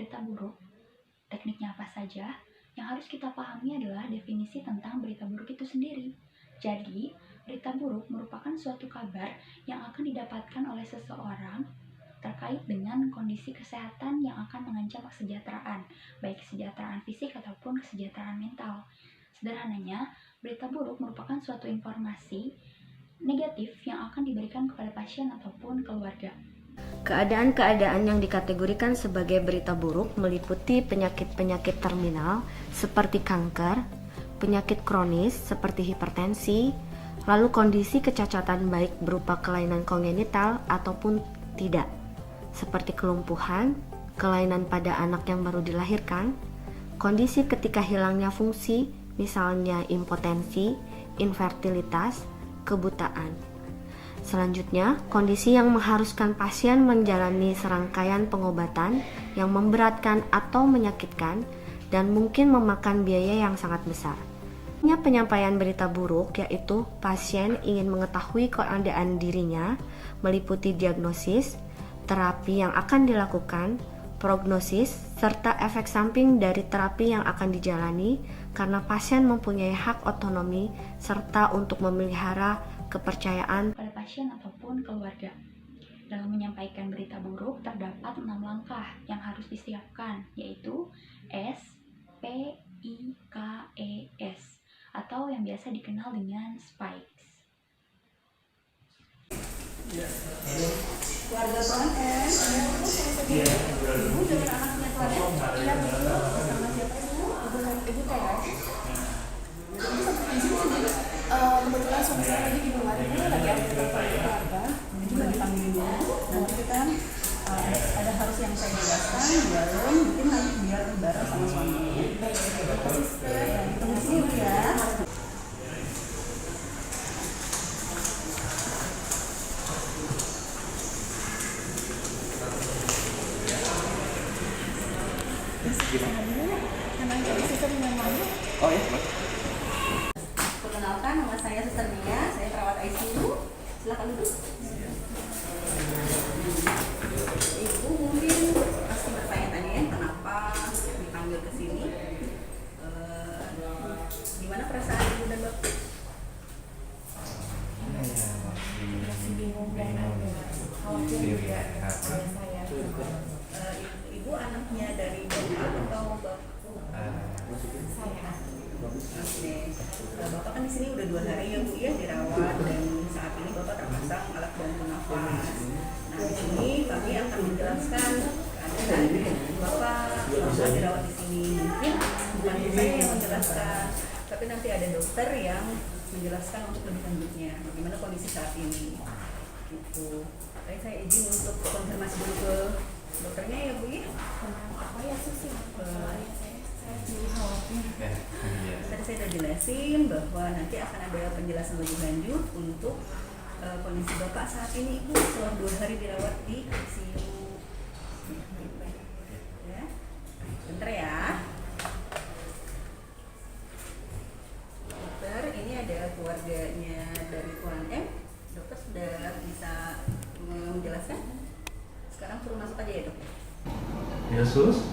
berita buruk. Tekniknya apa saja? Yang harus kita pahami adalah definisi tentang berita buruk itu sendiri. Jadi, berita buruk merupakan suatu kabar yang akan didapatkan oleh seseorang terkait dengan kondisi kesehatan yang akan mengancam kesejahteraan, baik kesejahteraan fisik ataupun kesejahteraan mental. Sederhananya, berita buruk merupakan suatu informasi negatif yang akan diberikan kepada pasien ataupun keluarga. Keadaan-keadaan yang dikategorikan sebagai berita buruk meliputi penyakit-penyakit terminal seperti kanker, penyakit kronis seperti hipertensi, lalu kondisi kecacatan baik berupa kelainan kongenital ataupun tidak, seperti kelumpuhan, kelainan pada anak yang baru dilahirkan, kondisi ketika hilangnya fungsi, misalnya impotensi, infertilitas, kebutaan. Selanjutnya, kondisi yang mengharuskan pasien menjalani serangkaian pengobatan yang memberatkan atau menyakitkan dan mungkin memakan biaya yang sangat besar. Penyampaian berita buruk yaitu pasien ingin mengetahui keadaan dirinya, meliputi diagnosis, terapi yang akan dilakukan, prognosis, serta efek samping dari terapi yang akan dijalani karena pasien mempunyai hak otonomi serta untuk memelihara kepercayaan pada pasien ataupun keluarga. Dalam menyampaikan berita buruk terdapat 6 langkah yang harus disiapkan, yaitu SPIKES atau yang biasa dikenal dengan SPIKES. Keluarga PNS, ibu dengan anaknya keluarga, iya betul, sama siapa ibu teras. Kebetulan suami saya lagi di luar, ibu lagi ambil telepon keluarga, ibu lagi panggil dulu. Nanti kita ada harus yang saya jelaskan di dalam, mungkin nanti biar bareng sama suami. Terima kasih, tunggu di sini ya. Oh ya, Perkenalkan, nama saya Suster Nia, saya perawat ICU. Silakan duduk. Ibu mungkin pasti bertanya-tanya ya, kenapa dipanggil ke sini? Gimana perasaan ibu dan bapak? Masih bingung dan khawatir juga saya. Ibu anaknya dari bapak atau bapak? Saya. Oke. Bapak kan di sini udah 2 hari ya Bu ya dirawat, dan saat ini Bapak terpasang alat bantu nafas. Nah, di sini kami akan menjelaskan keadaan Bapak selama dirawat di sini. Mungkin bukan saya yang menjelaskan, tapi nanti ada dokter yang menjelaskan untuk lebih lanjutnya bagaimana kondisi saat ini. Gitu. Tapi saya izin untuk konfirmasi dulu ke dokternya ya Bu ya. Apa ya sih? Saya sendiri khawatir. Tadi saya sudah jelasin bahwa nanti akan ada penjelasan lebih lanjut untuk kondisi Bapak saat ini Ibu setelah 2 hari dirawat di ICU. Ya, bentar ya. Dokter, ini ada keluarganya dari Tuan M. Dokter sudah bisa menjelaskan? Sekarang suruh masuk aja ya dok. ya sus,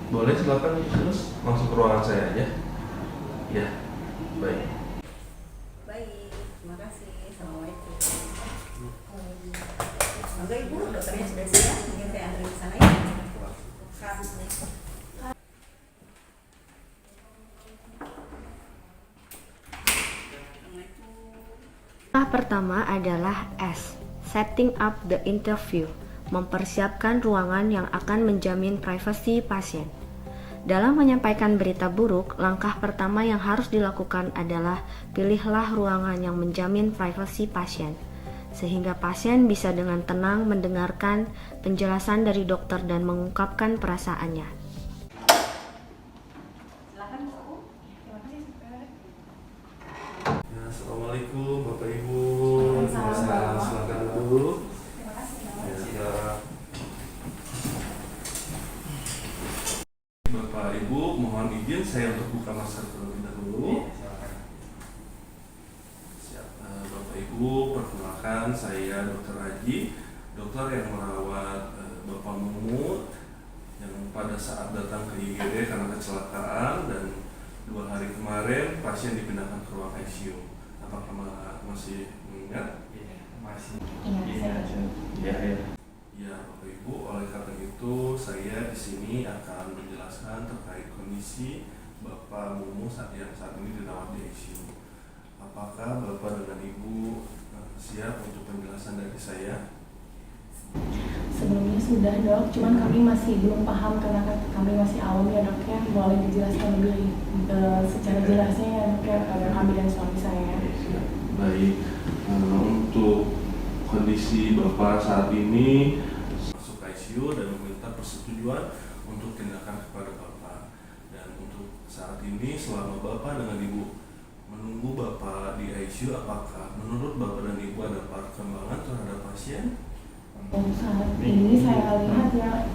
boleh silakan sus masuk ke ruangan saya aja. Ya, baik. Baik, terima kasih. Assalamualaikum. Semoga Ibu, dokternya sudah siap. Mungkin saya anterin ke sana ya. Langkah pertama adalah S, setting up the interview, mempersiapkan ruangan yang akan menjamin privasi pasien. Dalam menyampaikan berita buruk, langkah pertama yang harus dilakukan adalah pilihlah ruangan yang menjamin privasi pasien, sehingga pasien bisa dengan tenang mendengarkan penjelasan dari dokter dan mengungkapkan perasaannya. Silakan Bu. Terima kasih dokter. Ya, assalamualaikum Bapak Ibu. Waalaikumsalam. Silakan dulu. Terima kasih dok. Ya. Bapak Ibu, mohon izin saya untuk buka masker terlebih dahulu. Siap. Bapak Ibu, perkenalkan saya Dr. Haji, dokter yang merawat Bapak Mumu yang pada saat datang ke IGD karena kecelakaan dan 2 hari kemarin pasien dipindahkan ke ruang ICU. Apakah masih mengingat? Masih. Iya, saya Ya, Bapak Ibu, oleh karena itu saya di sini akan menjelaskan terkait kondisi Bapak Mumu saat ini dirawat di ICU. Apakah Bapak dengan Ibu siap untuk penjelasan dari saya? Sebelumnya sudah dok, cuman kami masih belum paham karena kami masih awam ya dok ya. Boleh dijelaskan lebih secara jelasnya ya dok ya pada kami dan suami saya. Baik, untuk kondisi Bapak saat ini masuk ICU dan meminta persetujuan untuk tindakan kepada Bapak. Dan untuk saat ini selama Bapak dengan Ibu menunggu Bapak di ICU, apakah menurut Bapak dan Ibu ada perkembangan terhadap pasien? Saat ini saya lihat ya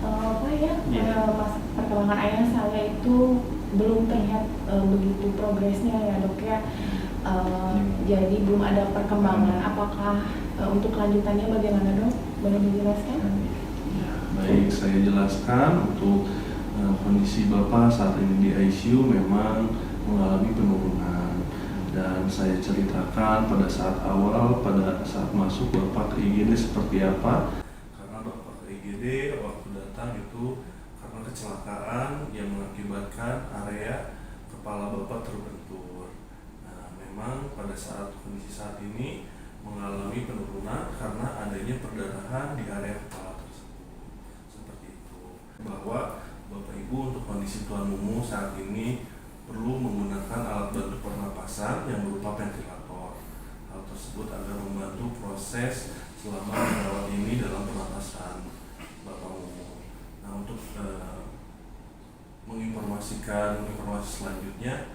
perkembangan ayah saya itu belum terlihat begitu progresnya ya dok ya. Jadi belum ada perkembangan. Apakah untuk kelanjutannya bagaimana dok? Boleh dijelaskan? Baik, saya jelaskan untuk kondisi Bapak saat ini di ICU memang mengalami penurunan. Dan saya ceritakan pada saat awal, pada saat masuk Bapak ke IGD seperti apa. Karena Bapak ke IGD waktu datang itu karena kecelakaan yang mengakibatkan area kepala Bapak terbentur. Nah, memang pada saat kondisi saat ini mengalami penurunan karena adanya perdarahan di area kepala tersebut. Seperti itu. Bahwa Bapak Ibu untuk kondisi Tuan Mumu saat ini perlu menggunakan alat bantu pernapasan yang berupa ventilator. Hal tersebut agar membantu proses selama merawat ini dalam pernapasan Bapak Mumu. Nah, untuk menginformasikan informasi selanjutnya,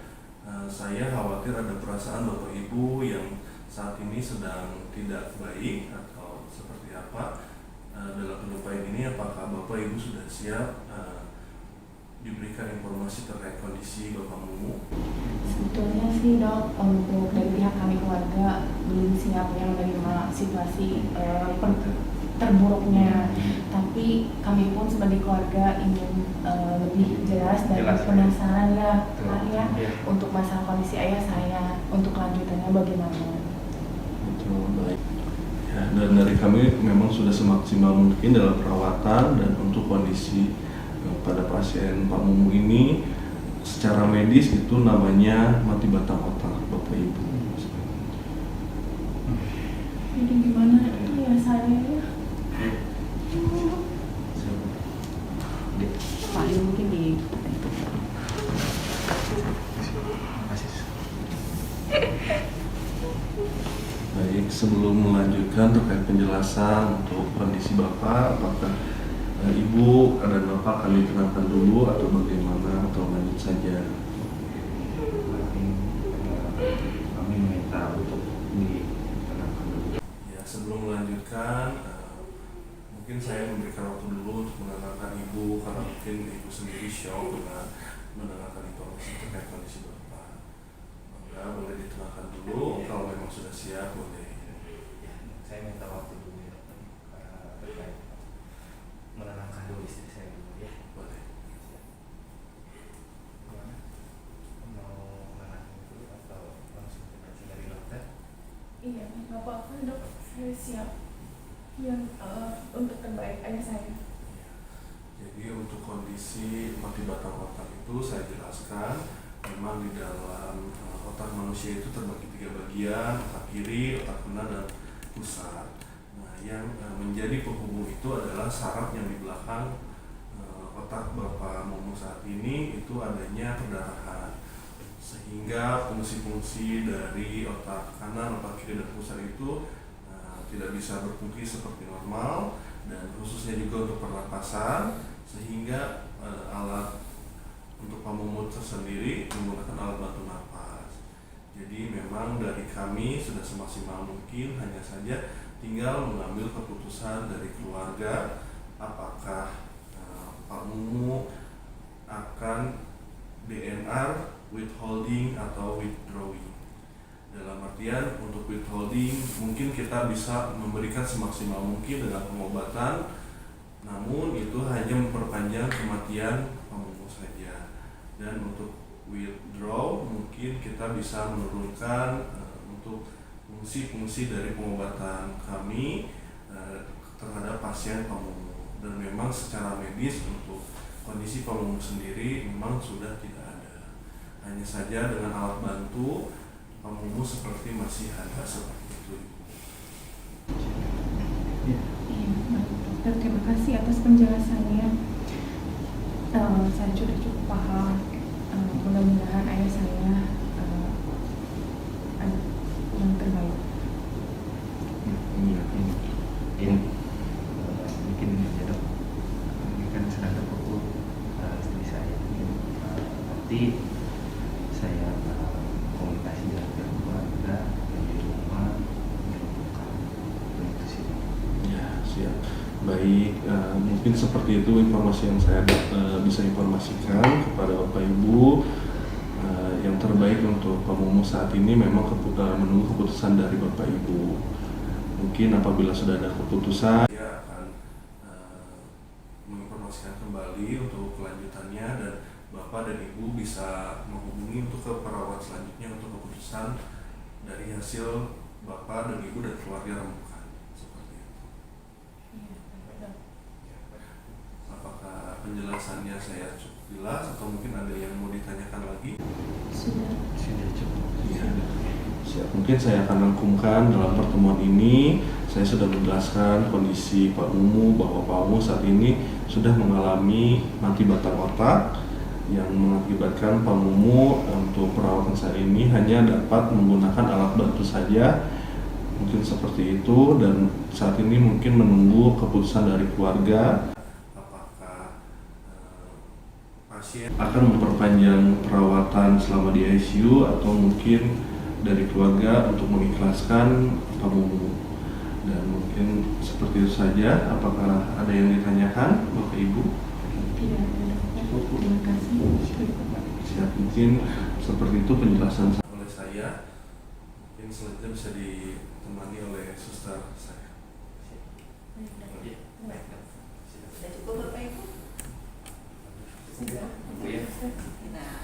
saya khawatir ada perasaan Bapak Ibu yang saat ini sedang tidak baik atau seperti apa. Dalam penyampaian ini, apakah Bapak Ibu sudah siap diberikan informasi terkait kondisi Bapak Mumu? Sebetulnya sih dok, untuk dari pihak kami keluarga belum siap yang menerima situasi terburuknya. Tapi kami pun sebagai keluarga ingin lebih jelas dan penasaran ya Pak ya untuk masalah kondisi ayah saya, untuk kelanjutannya bagaimana. Betul, baik. Ya, dan dari kami memang sudah semaksimal mungkin dalam perawatan dan untuk kondisi pada pasien Pak Mumu ini secara medis itu namanya mati batang otak Bapak Ibu. Jadi gimana ya saya ya? Paling mungkin di Baik, sebelum melanjutkan terkait penjelasan untuk kondisi Bapak, apakah Ibu dan Bapak kami kenalkan dulu atau bagaimana atau lanjut saja? Kami minta untuk dikenalkan dulu. Ya, sebelum melanjutkan, mungkin saya memberikan waktu dulu untuk mengenalkan Ibu karena mungkin Ibu sendiri shock dengan mendengarkan informasi terkait kondisi Bapak. Maka boleh ditenangkan dulu, kalau memang sudah siap boleh. Saya minta waktu dulu ya, terkait menenangkan dulu istri saya dulu ya. Boleh. Gimana? Mau menenangkan dulu atau langsung dikasih dari dokter? Iya, nggak apa-apa dok, saya siap yang untuk terbaik ayah saya. Jadi untuk kondisi mati batang otak itu saya jelaskan, memang di dalam otak manusia itu terbagi 3 bagian, otak kiri, otak kanan, dan pusat. Nah, yang menjadi penghubung itu adalah saraf yang di belakang otak Bapak Mumu saat ini itu adanya perdarahan, sehingga fungsi-fungsi dari otak kanan, otak kiri, dan pusat itu tidak bisa berfungsi seperti normal, dan khususnya juga untuk pernapasan, sehingga alat untuk Pak Mumu tersendiri menggunakan alat bantu nafas. Jadi memang dari kami sudah semaksimal mungkin, hanya saja tinggal mengambil keputusan dari keluarga apakah Pak Mumu akan DNR, withholding, atau withdrawing. Dalam artian untuk withholding mungkin kita bisa memberikan semaksimal mungkin dengan pengobatan, namun itu hanya memperpanjang kematian bagian Pamumu saja. Dan untuk withdraw mungkin kita bisa menurunkan untuk fungsi-fungsi dari pengobatan kami terhadap pasien Pamumu. Dan memang secara medis untuk kondisi Pamumu sendiri memang sudah tidak ada. Hanya saja dengan alat bantu Pamumu seperti masih ada seperti itu. Iya, baik dokter, terima kasih atas penjelasannya. Saya sudah cukup paham. Mudah-mudahan ayah saya anak yang terbaik. Ini mungkin ini aja dok, ini kan sedang terpukul istri saya. Nanti saya komunikasi dengan pihak keluarga dan di rumah menemukan itu sih. Ya, siap. Baik, mungkin seperti itu informasi yang saya bisa informasikan kepada Bapak Ibu. Yang terbaik untuk Pamumu saat ini memang menunggu keputusan dari Bapak Ibu. Mungkin apabila sudah ada keputusan, saya akan menginformasikan kembali untuk kelanjutannya, dan Bapak dan Ibu bisa menghubungi untuk ke perawat selanjutnya untuk keputusan dari hasil Bapak dan Ibu dan keluarga rembukan. Seperti itu. Apakah penjelasannya saya cukup jelas atau mungkin ada yang mau ditanyakan lagi? Sudah. Cukup. Iya. Siap. Mungkin saya akan rangkumkan dalam pertemuan ini. Saya sudah menjelaskan kondisi Pak Mumu, bahwa Pak Mumu saat ini sudah mengalami mati batang otak yang mengakibatkan Pak Mumu untuk perawatan saat ini hanya dapat menggunakan alat bantu saja. Mungkin seperti itu, dan saat ini mungkin menunggu keputusan dari keluarga. Apakah pasien akan memperpanjang perawatan selama di ICU atau mungkin dari keluarga untuk mengikhlaskan Pamumu. Dan mungkin seperti itu saja. Apakah ada yang ditanyakan Bapak Ibu? Tidak ada dokter. Terima kasih. Siap, mungkin seperti itu penjelasan oleh saya. Mungkin selanjutnya bisa ditemani oleh suster saya. Sudah cukup Bapak Ibu? Bu ya. Nah,